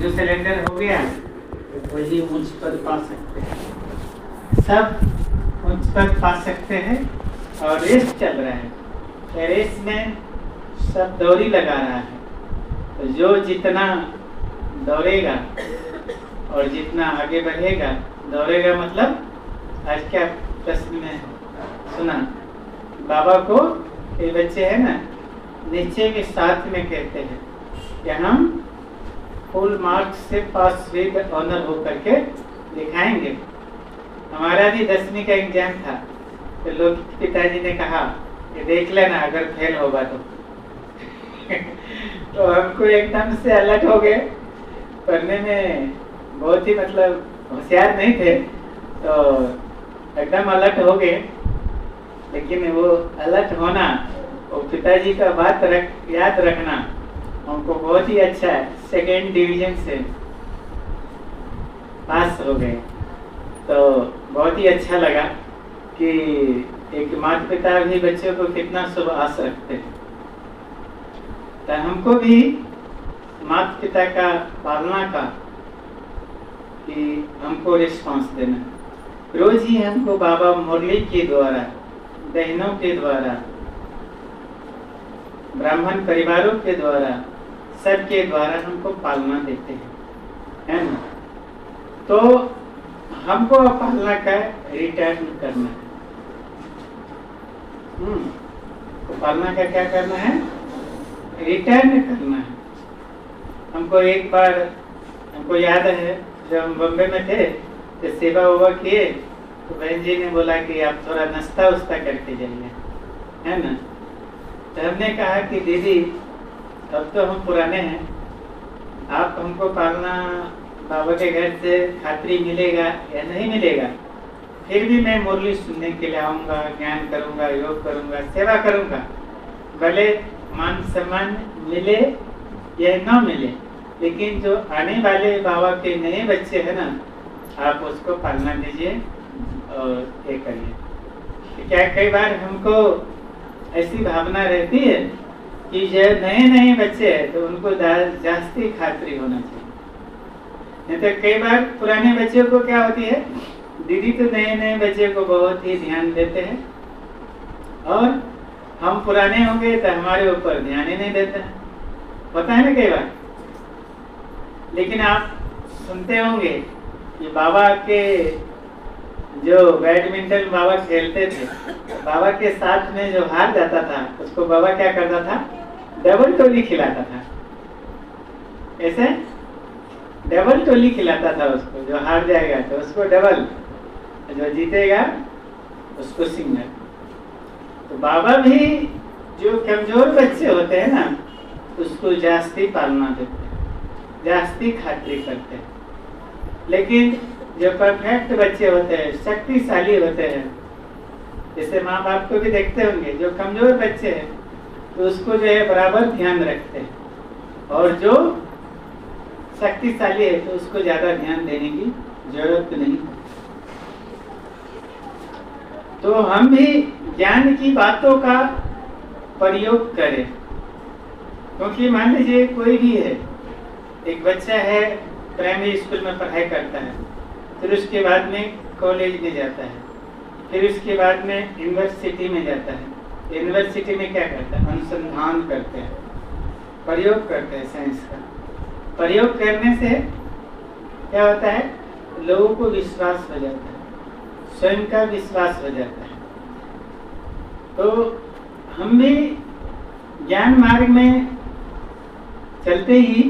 जो सिलेंडर हो गया वही उच्च पद पा सकते हैं, सब उच्च पद पा सकते हैं। और रेस चल रहा है, रेस में सब दौड़ी लगा रहा है, तो जो जितना दौड़ेगा और जितना आगे बढ़ेगा, दौड़ेगा मतलब आज क्या प्रश्न में सुना, बाबा को ये बच्चे है ना नीचे के साथ में कहते हैं कि हम फुल मार्क्स से पास विद ऑनर होकर के दिखाएंगे। हमारा भी 10वीं का एग्जाम था, तो लोग पिताजी ने कहा कि देख लेना अगर फेल होगा तो तो हमको एकदम से अलर्ट हो गए, पढ़ने में बहुत ही मतलब होशियार नहीं थे, तो एकदम अलर्ट हो गए। लेकिन वो अलर्ट होना, वो पिताजी का बात याद रखना हमको बहुत ही अच्छा है। 2nd डिवीजन से पास हो गए, तो बहुत ही अच्छा लगा कि एक माता पिता भी बच्चों को कितना शुभ आस रखते हैं। तो हमको भी माता पिता का पालना का कि हमको रिस्पॉन्स देना, रोज ही हमको बाबा मुरली के द्वारा, बहनों के द्वारा, ब्राह्मण परिवारों के द्वारा, सबके द्वारा हमको पालना देते हैं, है ना। तो हमको पालना का रिटर्न करना है। तो पालना का क्या करना है, रिटर्न करना है। हमको एक बार हमको याद है जब हम बम्बे में थे तो सेवा हुआ किए, तो बहन जी ने बोला कि आप थोड़ा नाश्ता उस्ता करके जाइए, है ना। तो हमने कहा कि दीदी अब तो हम पुराने हैं, आप हमको पालना बाबा के घर से खातरी मिलेगा या नहीं मिलेगा, फिर भी मैं मुरली सुनने के लिए आऊँगा, ज्ञान करूँगा, योग करूँगा, सेवा करूँगा, भले मान सम्मान मिले या न मिले, लेकिन जो आने वाले बाबा के नए बच्चे हैं ना, आप उसको पालना दीजिए और ये करिए। तो क्या कई बार हमको ऐसी भावना रहती है कि जो नए बच्चे हैं तो उनको जास्ती खातरी होना चाहिए। नहीं तो कई बार पुराने बच्चों को क्या होती है, दीदी तो नए बच्चे को बहुत ही ध्यान देते हैं, और हम पुराने होंगे तो हमारे ऊपर ध्यान ही नहीं देते हैं, होता है ना कई बार। लेकिन आप सुनते होंगे कि बाबा के जो बैडमिंटन बाबा खेलते थे, बाबा के साथ में जो हार जाता था उसको बाबा क्या करता था, डबल टोली खिलाता था। ऐसे डबल टोली खिलाता था उसको, जो हार जाएगा तो उसको डबल, जो जीतेगा उसको सिंगल। तो बाबा भी जो कमजोर बच्चे होते हैं ना, उसको जास्ती पालना देते हैं, जास्ती खातरी करते हैं। लेकिन जो परफेक्ट बच्चे होते हैं, शक्तिशाली होते हैं, जैसे माँ बाप को भी देखते होंगे, जो कमजोर बच्चे हैं तो उसको जो है बराबर ध्यान रखते हैं, और जो शक्तिशाली है तो उसको ज्यादा ध्यान देने की जरूरत नहीं। तो हम भी ज्ञान की बातों का प्रयोग करें, क्योंकि मान लीजिए कोई भी है, एक बच्चा है प्राइमरी स्कूल में पढ़ाई करता है, फिर उसके बाद में कॉलेज में जाता है, फिर उसके बाद में यूनिवर्सिटी में जाता है। यूनिवर्सिटी में क्या करता है, अनुसंधान करते हैं, प्रयोग करते हैं साइंस का। प्रयोग करने से क्या होता है, लोगों को विश्वास हो जाता है, स्वयं का विश्वास हो जाता है। तो हम भी ज्ञान मार्ग में चलते ही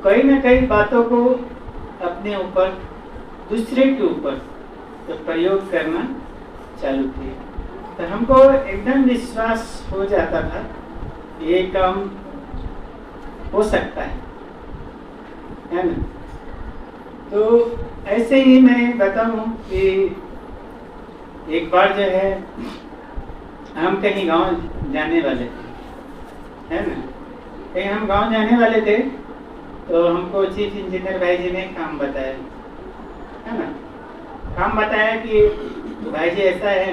कई न कई बातों को अपने ऊपर, दूसरे के ऊपर तो प्रयोग करना चालू किया। तो हमको एकदम विश्वास हो जाता था ये काम हो सकता है ना। तो ऐसे ही मैं बताऊं कि एक बार जो है हम कहीं गांव जाने वाले थे, है ना, कहीं हम गांव जाने वाले थे, तो हमको चीफ इंजीनियर भाई जी ने काम बताया, है ना, काम बताया कि भाई जी ऐसा है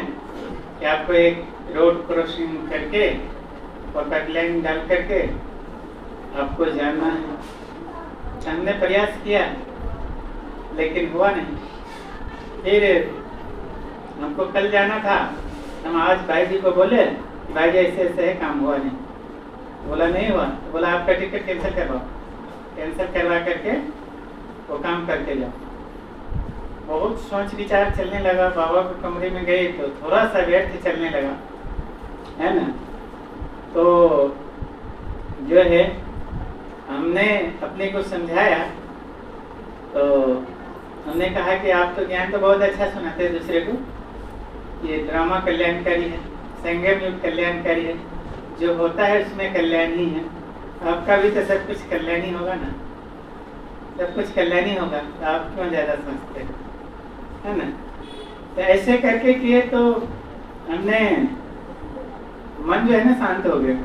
कि आपको एक रोड क्रॉसिंग करके और पाइपलाइन डाल करके आपको जाना है हमने प्रयास किया लेकिन हुआ नहीं। फिर हमको कल जाना था, हम आज भाई जी को बोले कि भाई जी ऐसे ऐसे है, काम हुआ नहीं। बोला नहीं हुआ, तो बोला आपका टिकट कैंसिल करवाओ। कैंसिल करवा करके वो काम करके जाओ। बहुत सोच विचार चलने लगा। बाबा के कमरे में गए तो थोड़ा सा व्यर्थ चलने लगा, है ना। तो जो है हमने अपने को समझाया, तो हमने कहा कि आप तो ज्ञान तो बहुत अच्छा सुनाते हैं दूसरे को, ये ड्रामा कल्याणकारी है, संगम युग कल्याणकारी है, जो होता है उसमें कल्याण ही है। आपका भी तो सब कुछ कल्याण ही होगा ना, सब कुछ कल्याण ही होगा, तो आप क्यों ज़्यादा सोचते हैं, है ना। तो ऐसे करके किए तो हमने मन जो है ना शांत हो गया।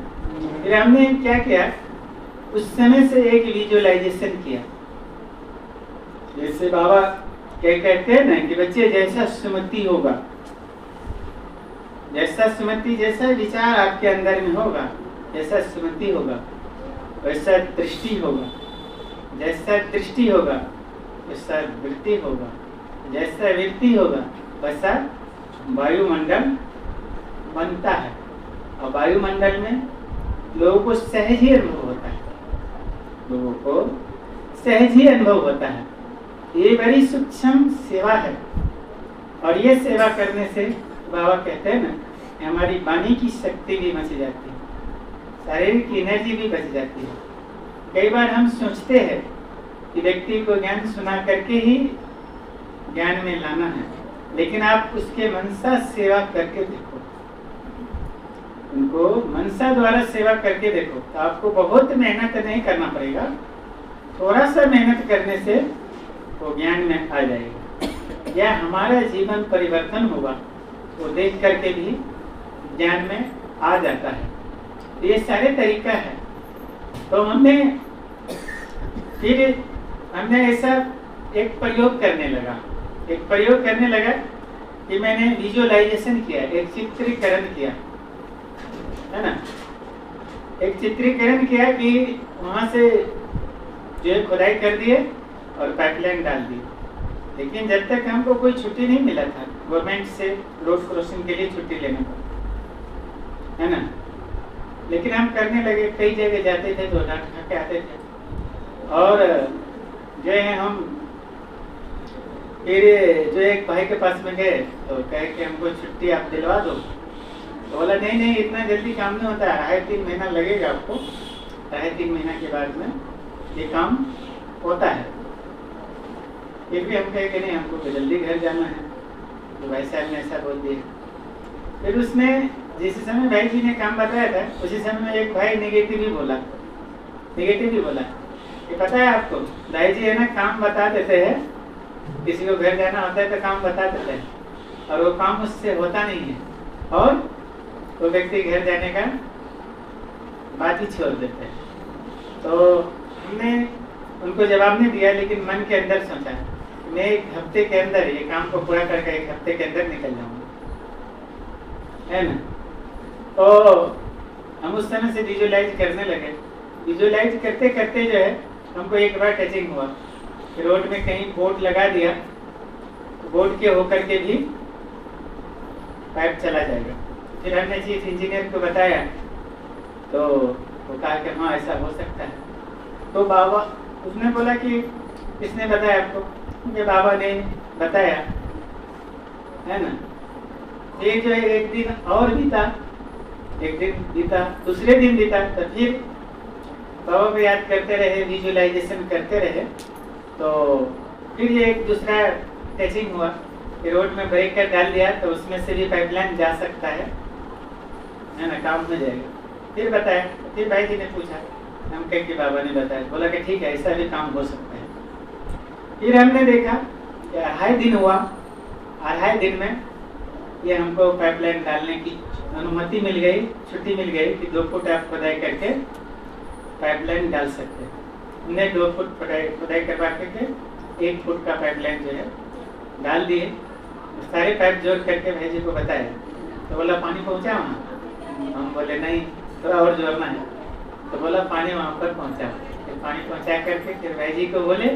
फिर हमने क्या किया, उस समय से एक विजुअलाइजेशन किया। जैसे बाबा क्या कहते हैं ना कि बच्चे जैसा सुमति होगा, जैसा सुमति, जैसा विचार आपके अंदर में होगा, जैसा सुमति होगा वैसा दृष्टि होगा, जैसा दृष्टि होगा वैसा वृत्ति होगा, जैसा वृत्ति होगा वैसा वायुमंडल बनता है। और वायुमंडल में लोगों को सहज ही अनुभव होता है, लोगों को सहज ही अनुभव होता है। ये बड़ी सूक्ष्म सेवा है। और ये सेवा करने से बाबा कहते हैं ना, हमारी वाणी की शक्ति भी बच जाती है, शारीरिक की एनर्जी भी बच जाती है। कई बार हम सोचते हैं कि व्यक्ति को ज्ञान सुना करके ही ज्ञान में लाना है, लेकिन आप उसके मनसा सेवा करके देखो, उनको मनसा द्वारा सेवा करके देखो, तो आपको बहुत मेहनत नहीं करना पड़ेगा, थोड़ा सा मेहनत करने से वो ज्ञान में आ जाएगा, या हमारा जीवन परिवर्तन होगा, वो देख करके भी ज्ञान में आ जाता है। तो ये सारे तरीका है। तो हमने ऐसा एक प्रयोग करने लगा कि मैंने विजुअलाइजेशन किया, एक चित्रीकरण किया, है ना। एक चित्रीकरण किया कि वहाँ से जो है खुदाई कर दिए और पाइपलाइन डाल दी। लेकिन जब तक हमको कोई छुट्टी नहीं मिला था गवर्नमेंट से, रोड क्रॉसिंग के लिए छुट्टी लेना पड़ा, है ना। लेकिन हम करने लगे, कई जगह जाते थे तो डांट खा के आते थे। और जो है हम फिर जो एक भाई के पास में गए तो कहे कि हमको छुट्टी आप दिलवा दो। तो बोला नहीं इतना जल्दी काम नहीं होता है, 2.5-3 महीना लगेगा आपको, 2.5-3 महीना के बाद में ये काम होता है। फिर भी हम कहे कि नहीं, हमको तो जल्दी घर जाना है। तो भाई साहब ने ऐसा बोल दिया। फिर उसने जिस समय भाई जी ने काम बताया था, उसी समय में एक भाई नेगेटिव ही बोला। ये पता है आपको, भाई जी है ना काम बता देते हैं, किसी को घर जाना होता है तो काम बता देते हैं, और वो काम उससे होता नहीं है, और वो व्यक्ति घर जाने का बात ही छोड़ देते हैं। तो हमने उनको जवाब नहीं दिया, लेकिन मन के अंदर सोचा मैं 1 हफ्ते के अंदर ये काम को पूरा करके 1 हफ्ते के अंदर निकल जाऊंगा, है ना। तो हम उस समय से विजुअलाइज करने लगे। विजुअलाइज करते करते जो है हमको एक बार टचिंग हुआ, रोड में कहीं बोर्ड लगा दिया, बोर्ड के होकर के भी पाइप चला जाएगा। फिर हमने चीफ इंजीनियर को बताया, तो वो कहा कि हाँ ऐसा हो सकता है। तो बाबा, उसने बोला कि किसने बताया आपको? मुझे बाबा ने बताया, है ना। ये जो है एक दिन और बीता, दूसरे दिन बीता, तो फिर बाबा को याद करते रहे, विजुअलाइजेशन करते रहे। तो फिर ये एक दूसरा टचिंग हुआ, रोड में ब्रेकर डाल दिया तो उसमें से भी पाइपलाइन जा सकता है ना, काम हो जाएगा। फिर बताया, फिर भाई जी ने पूछा, हम कह के बाबा ने बताया, बोला कि ठीक है ऐसा भी काम हो सकता है। फिर हमने देखा कि 2.5 दिन हुआ, 2.5 दिन में ये हमको पाइपलाइन डालने की अनुमति मिल गई, छुट्टी मिल गई कि 2 फुट आप खुदाई करके पाइपलाइन डाल सकते हैं। हमने 2 फुट खुदाई करवा करके 1 फुट का पाइपलाइन जो है डाल दिए। सारे पाइप जोड़ करके भाई जी को बताया, तो बोला पानी पहुंचा वहाँ? हम बोले नहीं, थोड़ा और जोड़ना है। तो बोला पानी वहाँ पर पहुँचा। तो पानी पहुंचा करके फिर भाई जी को बोले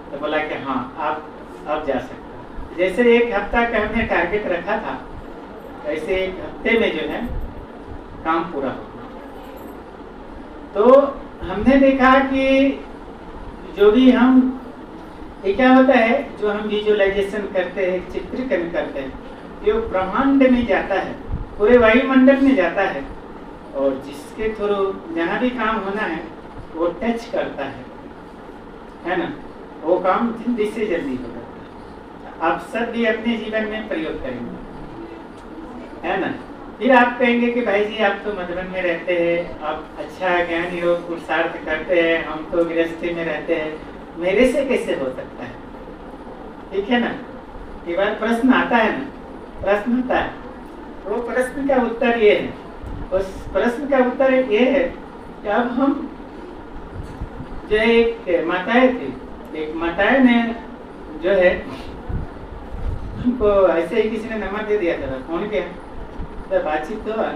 तो बोला कि हाँ आप अब जा सकते हो। जैसे एक हफ्ता का हमने टारगेट रखा था, ऐसे एक हफ्ते में जो है काम पूरा हो। तो हमने देखा कि जो भी हम, ये क्या होता है, जो हम विजुअलाइजेशन करते हैं, चित्रीकरण करते हैं, ये ब्रह्मांड में जाता है, पूरे वायुमंडल में जाता है, और जिसके थ्रू जहाँ भी काम होना है वो टच करता है ना, वो काम जल्दी से जल्दी हो जाता है। आप सब भी अपने जीवन में प्रयोग करेंगे, है ना। फिर आप कहेंगे कि भाई जी आप तो मधुबन में रहते हैं, आप अच्छा ज्ञान योग पुरुषार्थ करते हैं, हम तो गृहस्थी में रहते हैं, मेरे से कैसे हो सकता है? ठीक है ना, ये बार प्रश्न आता है ना, प्रश्न आता है। वो प्रश्न का उत्तर ये है, उस प्रश्न का उत्तर ये है कि अब हम जो एक माताएं थी, एक माताएं ने जो है हमको ऐसे ही किसी ने नंबर दे दिया था, फोन किया, जब बातचीत हुआ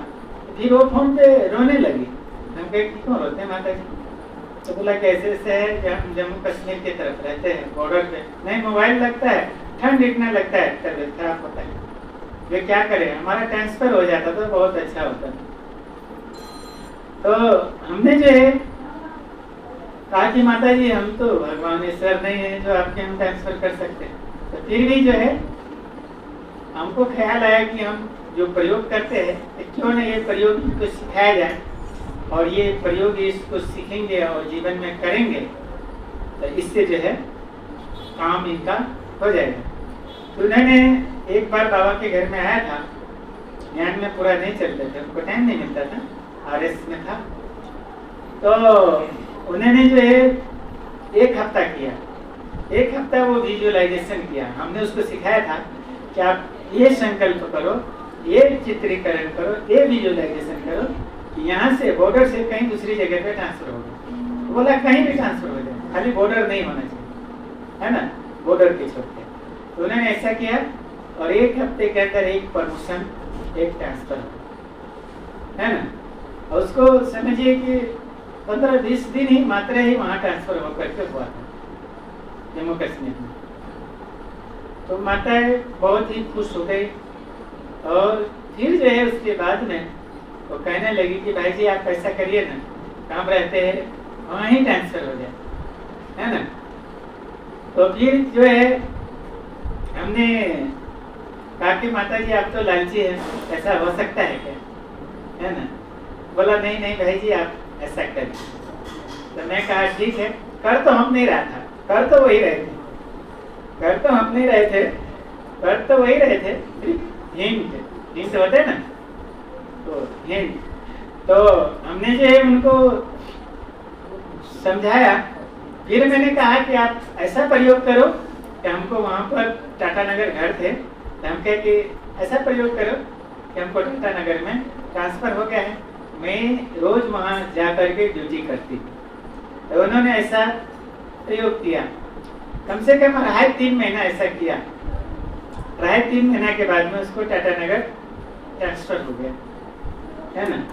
फिर वो फोन पे रोने लगी। हम कहे क्यों रोते हैं माता जी? तो बोला कि ऐसे ऐसे है कि हम जम्मू कश्मीर की तरफ रहते हैं, बॉर्डर पे नहीं मोबाइल लगता है, ठंड इतना लगता है, तबीयत खराब होता है, वे क्या करें, हमारा ट्रांसफर हो जाता तो बहुत अच्छा होता। तो हमने जो है कहा कि माता जी हम तो भगवान ईश्वर नहीं है जो आपके हम ट्रांसफर कर सकते हैं। तो फिर भी जो है हमको ख्याल आया कि हम जो प्रयोग करते हैं क्यों ना ये प्रयोग इनको सिखाया जाए, और ये प्रयोग इसको सीखेंगे और जीवन में करेंगे तो इससे जो है काम इनका हो जाएगा। तो उन्होंने एक बार बाबा के घर में आया था, ज्ञान में पूरा नहीं चलते थे, उनको टाइम नहीं मिलता था, RS में था। तो उन्होंने जो है एक हफ्ता किया, एक हफ्ता वो विजुअलाइजेशन किया। हमने उसको सिखाया था कि आप ये संकल्प करो, ये चित्रीकरण करो, ये विजुअलाइजेशन करो कि यहाँ से बॉर्डर से कहीं दूसरी जगह पे ट्रांसफर होगा। तो बोला कहीं भी ट्रांसफर हो जाए, खाली बॉर्डर नहीं होना चाहिए, है ना, बॉर्डर के छोड़ के। तो उन्होंने ऐसा किया और एक हफ्ते के अंदर एक प्रमोशन, एक ट्रांसफर, है ना। और उसको समझिए कि 15-20 दिन ही मात्र ही वहाँ ट्रांसफर होकर के हुआ था जम्मू कश्मीर में। तो माताएं बहुत ही खुश हो गई, और फिर जो है उसके बाद में वो कहने लगी कि भाई जी आप ऐसा करिए ना, कहाँ रहते हैं वहाँ ही ट्रांसफर हो जाए, है ना। तो फिर जो है हमने कहा कि माता जी आप तो लालची है, ऐसा हो सकता है क्या, है ना। बोला नहीं नहीं भाई जी आप ऐसा करिए। तो मैं कहा ठीक है, कर तो हम नहीं रहा था, कर तो वही रहे थे, कर तो हम नहीं रहे थे, कर तो वही रहे थे, हिंट होते हैं ना, तो हिंट। तो हमने जो है उनको समझाया। फिर मैंने कहा कि आप ऐसा प्रयोग करो कि हमको वहाँ पर टाटा नगर घर थे, तो हम कहे कि ऐसा प्रयोग करो कि हमको टाटा नगर में ट्रांसफर हो गया है, मैं रोज वहाँ जा करके ड्यूटी करती। तो उन्होंने ऐसा प्रयोग किया, कम से कम 2.5-3 महीना ऐसा किया। 2.5-3 महीना के बाद में उसको टाटा नगर ट्रांसफर हो गया, है ना।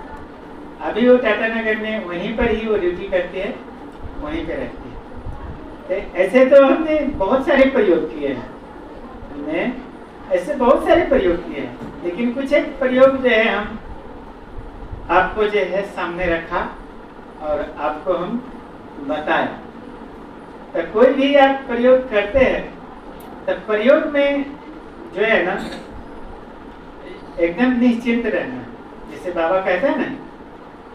अभी वो टाटा नगर में वहीं पर ही वो ड्यूटी करती है, वहीं पे रहती है। तो ऐसे तो हमने बहुत सारे प्रयोग किए हैं, हमने ऐसे बहुत सारे प्रयोग किए हैं, लेकिन कुछ एक प्रयोग जो है हम आपको जो है सामने रखा और आपको हम बताया। तो कोई भी आप प्रयोग करते हैं तो प्रयोग में जो है ना एकदम निश्चिंत रहना, जैसे बाबा कहते हैं ना,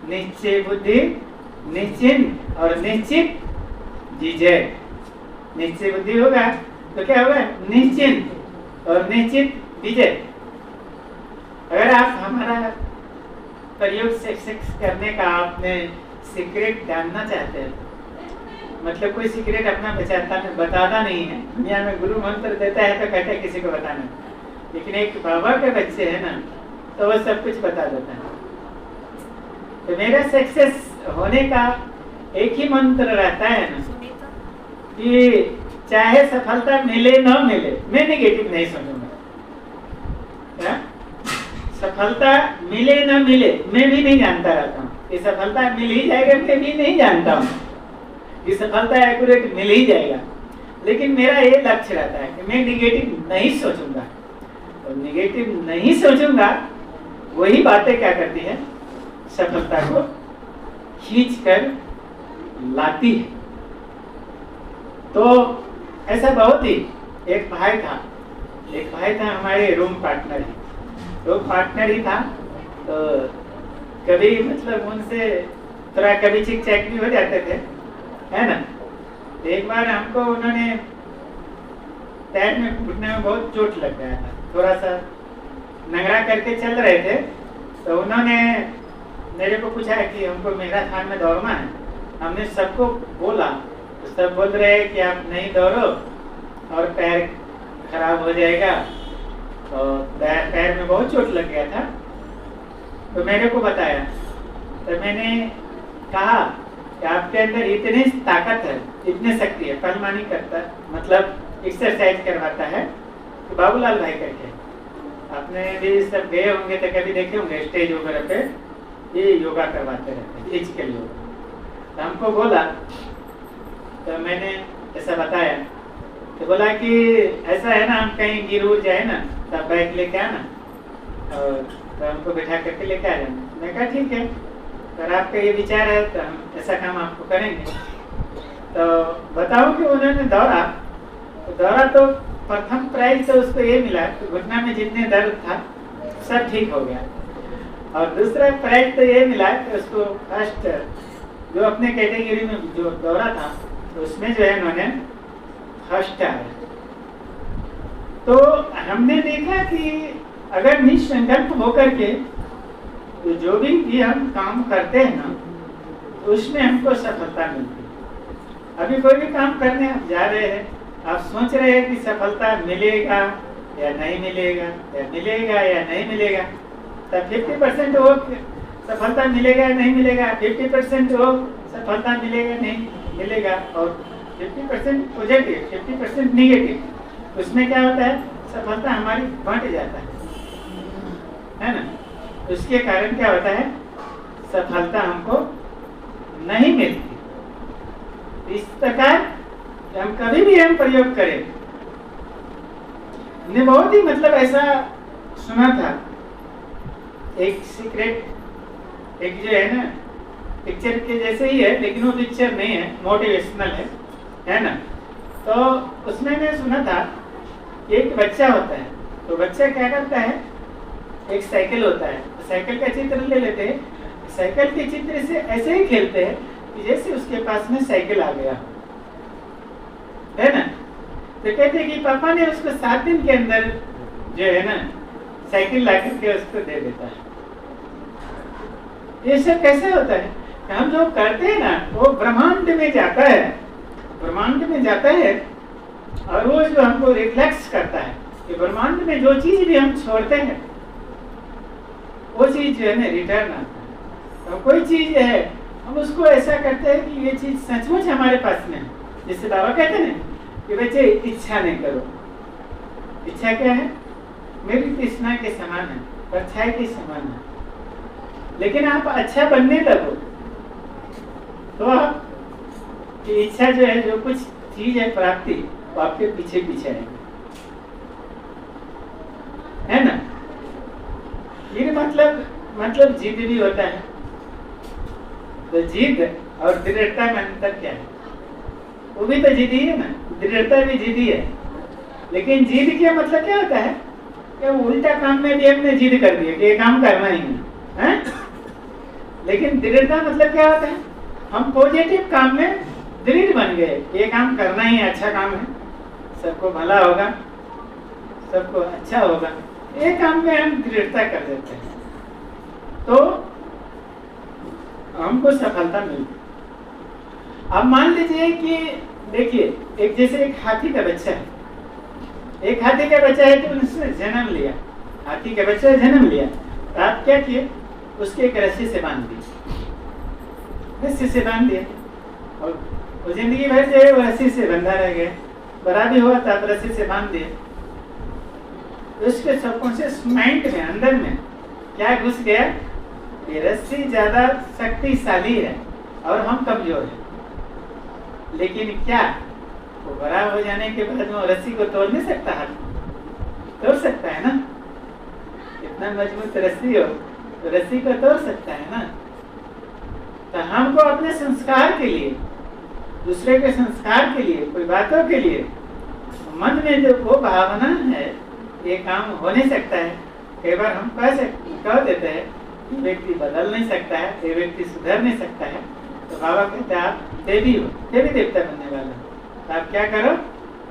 निश्चय बुद्धि निश्चिंत और निश्चित विजय। निश्चय बुद्धि होगा तो क्या होगा, निश्चिंत और निश्चित विजय। अगर आप हमारा प्रयोग सक्सेस करने का आपने सीक्रेट जानना चाहते हैं, मतलब कोई सीक्रेट अपना बताता नहीं है, दुनिया में गुरु मंत्र देता है तो कहते हैं किसी को बताना, लेकिन एक बाबा के बच्चे है ना तो वो सब कुछ बता देता है। तो मेरा सक्सेस होने का एक ही मंत्र रहता है ना कि चाहे सफलता मिले ना मिले, मैं नेगेटिव नहीं समझूंगा। क्या सफलता मिले ना मिले मैं भी नहीं जानता रहता हूँ, ये सफलता मिल ही जाएगा मैं भी नहीं जानता हूँ, कि सफलता एक्यूरेट मिल ही जाएगा, लेकिन मेरा ये लक्ष्य रहता है कि मैं निगेटिव नहीं सोचूंगा। और निगेटिव नहीं सोचूंगा, वही बातें क्या करती है, सफलता को खींच कर लाती है। तो ऐसा बहुत ही एक भाई था हमारे रूम पार्टनर ही था। तो कभी मतलब उनसे थोड़ा कभी चिक चैक भी हो जाते थे, है ना। एक बार हमको उन्होंने पैर में घुटने में बहुत चोट लग गया था, थोड़ा सा नंगरा करके चल रहे थे। तो उन्होंने मेरे को पूछा कि हमको मैराथन में दौड़ना है। हमने सबको बोला, तो सब बोल रहे हैं कि आप नहीं दौड़ो और पैर खराब हो जाएगा। और पैर में बहुत चोट लग गया था। तो मेरे को बताया, तो मैंने कहा कि आपके अंदर इतनी ताकत है, इतनी शक्ति है, पलमानी करता मतलब एक्सरसाइज करवाता है। तो बाबूलाल भाई करके आपने भी सब गए होंगे तो कभी देखे होंगे स्टेज वगैरह पे, ये योगा करवाते रहते हैं, फिजिकल योगा। तो हमको बोला, तो मैंने ऐसा बताया। तो बोला कि ऐसा है ना, हम कहीं गिर उड़ जाए ना, तब बाइक लेके आना और तो हमको बैठा करके लेके आ जाना। मैं कहा ठीक है, अगर आपका ये विचार है तो हम ऐसा काम आपको करेंगे। तो बताओ कि उन्होंने दौड़ा तो प्रथम प्राइज तो उसको ये मिला कि घुटना में जितने दर्द था सब ठीक हो गया। और दूसरा प्राइज तो ये मिला कि उसको फर्स्ट जो अपने कैटेगरी में जो दौड़ा था तो उसमें जो है उन्होंने फर्स्ट आया। तो हमने देखा कि अगर निसंकल्प होकर के तो जो भी हम काम करते हैं ना, तो उसमें हमको सफलता मिलती है। अभी कोई भी काम करने आप जा रहे हैं, आप सोच रहे हैं कि सफलता मिलेगा या नहीं मिलेगा, या मिलेगा या नहीं मिलेगा, तब 50% वो सफलता मिलेगा या नहीं मिलेगा, 50% वो सफलता मिलेगा नहीं मिलेगा, और 50% पॉजिटिव 50% निगेटिव। उसमें क्या होता है, सफलता हमारी बंट जाता है ना। उसके कारण क्या होता है, सफलता हमको नहीं मिलती। इस प्रकार हम कभी भी हम प्रयोग करें, हमने बहुत ही मतलब ऐसा सुना था, एक सीक्रेट एक जो है ना पिक्चर के जैसे ही है, लेकिन वो पिक्चर नहीं है, मोटिवेशनल है ना। तो उसमें मैं सुना था कि एक बच्चा होता है, तो बच्चा क्या करता है, एक साइकिल होता है, तो साइकिल का चित्र ले लेते हैं, साइकिल के चित्र से ऐसे ही खेलते हैं कि जैसे उसके पास में साइकिल आ गया, है ना। तो कहते हैं कि पापा ने उसको 7 दिन के अंदर जो है ना साइकिल ला करके उसको दे देता है। ये सब कैसे होता है, हम जो करते हैं ना वो ब्रह्मांड में जाता है, ब्रह्मांड में जाता है, और वो जो हमको रिफ्लेक्स करता है कि ब्रह्मांड में जो चीज भी हम छोड़ते हैं वो चीज जो है ना रिटर्न आता है। तो कोई चीज है हम उसको ऐसा करते हैं कि ये चीज सचमुच हमारे पास में है। जैसे बाबा कहते हैं कि बच्चे इच्छा नहीं करो। इच्छा क्या है, मेरी तृष्णा के समान है, परछाई के समान है, लेकिन आप अच्छा बनने लगो तो आप की इच्छा जो है, जो कुछ चीज है प्राप्ति, वो आपके पीछे पीछे आएगी, है ना। ये मतलब जिद भी होता है। तो जिद और दृढ़ता में अंतर क्या है, वो भी तो जिदी है ना, दृढ़ता भी जिदी है। लेकिन जिद क्या मतलब क्या होता है कि उल्टा काम में भी हमने जिद कर दिया कि ये काम करना ही है। लेकिन दृढ़ता मतलब क्या होता है, हम पॉजिटिव काम में दृढ़ बन गए, ये काम करना ही है, अच्छा काम है, सबको भला होगा, सबको अच्छा होगा, ये काम में हम दृढ़ता कर देते हैं, तो हमको सफलता मिलती। अब मान लीजिए कि देखिए, एक जैसे एक हाथी का बच्चा है, एक हाथी का बच्चा है, तो उसने जन्म लिया, हाथी का बच्चा जन्म लिया, तो आप क्या किए, उसके एक रस्सी से बांध दी, रस्सी से बांध दिया, और वो जिंदगी भर जो है वो रस्सी से बंधा रह गया। बड़ा भी हुआ तो आप रस्सी से बांध दिए, तो उसके सबकॉन्शियस माइंड में अंदर में क्या घुस गया, ये रस्सी ज्यादा शक्तिशाली है और हम कमजोर हैं। लेकिन क्या वो बड़ा हो जाने के बाद वो रस्सी को तोड़ नहीं सकता, हाथ तोड़ सकता है ना? इतना मजबूत रस्सी हो तो रस्सी को तोड़ सकता है ना? तो हमको अपने संस्कार के लिए, दूसरे के संस्कार के लिए, कोई बातों के लिए मन में जो वो भावना है, ये काम हो नहीं सकता है। कई बार हम कह देते हैं ये व्यक्ति बदल नहीं सकता है, ये व्यक्ति सुधर नहीं सकता है, तो बाबा कहते हैं आप देवी हो, देवी देवता बनने वाला, तो आप क्या करो,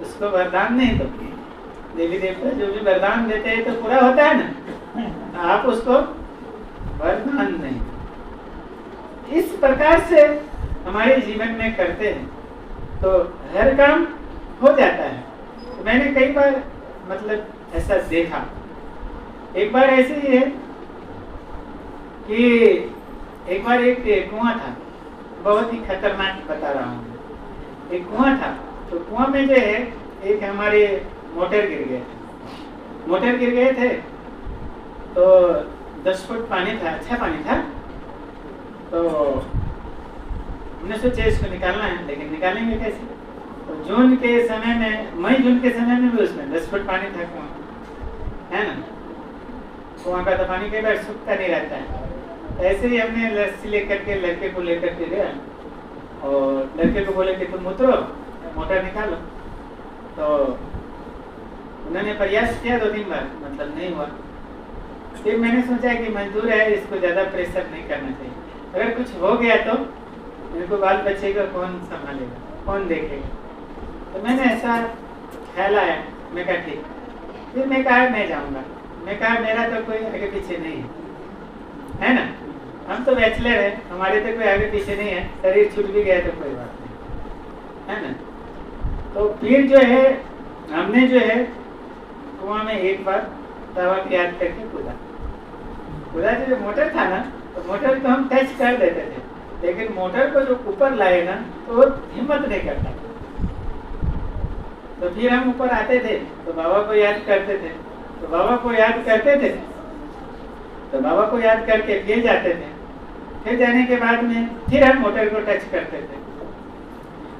उसको वरदान नहीं दो। देवी देवता जो भी वरदान देते हैं तो पूरा होता है ना, तो आप उसको वरदान नहीं। इस प्रकार से हमारे जीवन में करते हैं तो हर काम हो जाता है। तो मैंने कई बार मतलब ऐसा देखा। एक बार ऐसे ही है कि एक बार एक कुआं था, बहुत ही खतरनाक बता रहा हूँ। एक कुआं था, तो कुआं में जो है एक हमारे मोटर गिर गए थे। मोटर गिर गए थे तो 10 फुट पानी था, अच्छा पानी था। तो हमने सोचा इसको निकालना है, लेकिन निकालेंगे कैसे? तो जून के समय में, मई जून के समय में भी उसमें 10 फुट पानी था कुआं, है ना? कुआं का तो पानी कई बार सूखता नहीं रहता है। तो ऐसे ही हमने रस्सी लेकर के लड़के को लेकर के गया और लड़के को बोले कि तुम उतरो, मोटर निकालो। तो उन्होंने प्रयास किया 2-3 बार, मतलब नहीं हुआ। फिर मैंने सोचा कि मजदूर है, इसको ज़्यादा प्रेशर नहीं करना चाहिए, अगर कुछ हो गया तो इनको बाल बच्चे का कौन संभालेगा, कौन देखेगा? तो मैंने ऐसा ख्याल आया, मैं कहा ठीक। फिर मैं कहा मैं जाऊँगा, मैं कहा मेरा तो कोई आगे पीछे नहीं है ना? हम तो बैचलर है, हमारे तो कोई आगे पीछे नहीं है, शरीर छूट भी गया तो कोई बात नहीं, है ना? तो फिर जो है हमने जो है कुआं में एक बार बाबा की याद करके कूदा। जो मोटर था ना, तो मोटर को हम टच कर देते थे, लेकिन मोटर को जो ऊपर लाए ना तो वो हिम्मत नहीं करता। तो फिर हम ऊपर आते थे तो बाबा को याद करते थे, तो बाबा को याद करते थे, तो बाबा को याद करके फिर जाते थे। फिर जाने के बाद में फिर हम मोटर को टच करते थे।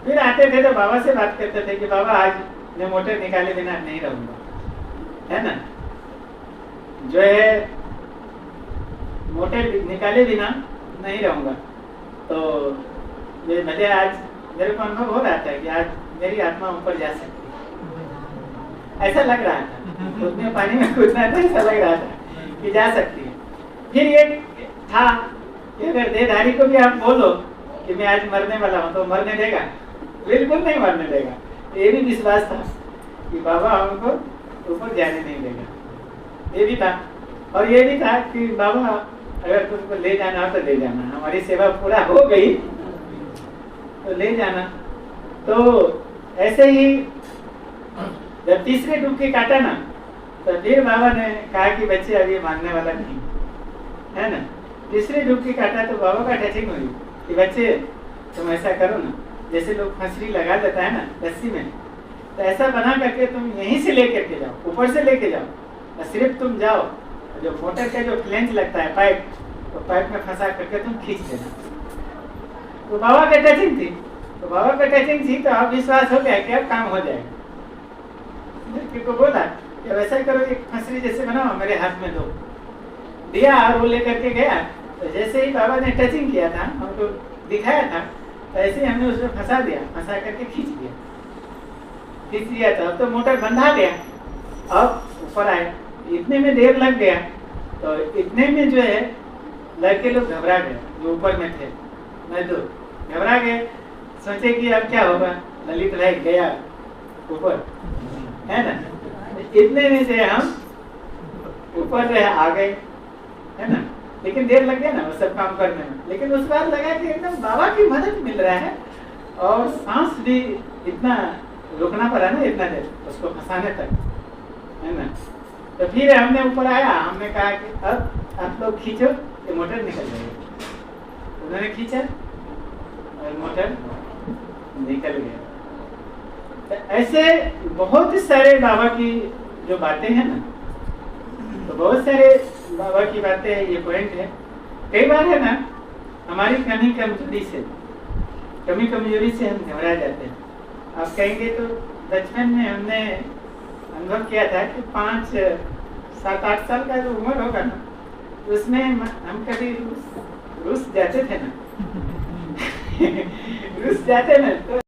फिर आते थे तो बाबा से बात करते थे कि बाबा आज मैं मोटर निकाले बिना नहीं रहूंगा, है ना? जो है मोटर निकाले बिना नहीं रहूंगा। तो ये मुझे आज मेरे को अनुभव हो रहा था कि आज मेरी आत्मा ऊपर जा सकती है, ऐसा लग रहा था। उसमें पानी में कूदना था, ऐसा लग रहा था कि जा सकती है। फिर ये था कि अगर देहधारी को भी आप बोलो कि मैं आज मरने वाला हूँ तो मरने देगा? बिल्कुल नहीं मरने देगा। ये भी विश्वास था कि बाबा हमको ऊपर जाने नहीं देगा, ये भी था। और ये भी था कि बाबा अगर तुमको ले जाना हो तो ले जाना, हमारी सेवा पूरा हो गई तो ले जाना। तो ऐसे ही जब तीसरे डुबकी काटा ना, तो फिर बाबा ने कहा कि बच्चे अभी मानने वाला नहीं, है ना? तीसरे डुबकी काटा तो बाबा का टचिंग हुई कि बच्चे तुम ऐसा करो ना, जैसे लोग फंसरी लगा देता है ना रस्सी में, तो ऐसा बना करके तुम यहीं से लेकर के जाओ, ऊपर से लेके जाओ, और सिर्फ तुम जाओ, जो मोटर का जो फ्लेंज लगता है पाइप, तो पाइप में फंसा करके तुम खींच देना। तो बाबा का टचिंग थी, तो बाबा का टचिंग थी तो अब विश्वास हो गया कि अब काम हो जाएगा। लड़के को बोला कि वैसा करो, एक फंसरी जैसे बनाओ, मेरे हाथ में दो, दिया और वो लेकर के गया। तो जैसे ही बाबा ने टचिंग किया था, हमको दिखाया था, तो ऐसे ही हमने उसमें फंसा दिया, फंसा करके खींच दिया था। तो मोटर बंधा गया, अब ऊपर आए, इतने में देर लग गया। तो इतने में जो है लड़के लोग घबरा गए, जो ऊपर में थे, मजदूर घबरा गए, सोचे कि अब क्या होगा। ललित भाई गया ऊपर, है ना? इतने में से हम ऊपर जो है आ गए, है ना? लेकिन देर लग गया ना वो सब काम करने में, लेकिन उस बार लगा कि एकदम बाबा की मदद मिल रहा है, और सांस भी इतना रुकना पड़ा ना, इतना देर उसको फंसाने तक, है ना? तो फिर हमने ऊपर आया, हमने कहा कि अब आप लोग खींचो, ये मोटर निकल जाएगी। उन्होंने खींचा और मोटर निकल गया। तो ऐसे बहुत सारे बाबा की जो बातें हैं ना, तो बहुत सारे बाबा की बातें, ये पॉइंट है। कई बार है ना हमारी कमी कमजोरी से कमी कमजोरी से हम घबरा जाते हैं। आप कहेंगे तो बचपन में हमने अनुभव किया था कि 5-7-8 साल का जो उम्र होगा ना, उसमें हम कभी रुस जाते थे ना रुस जाते ना तो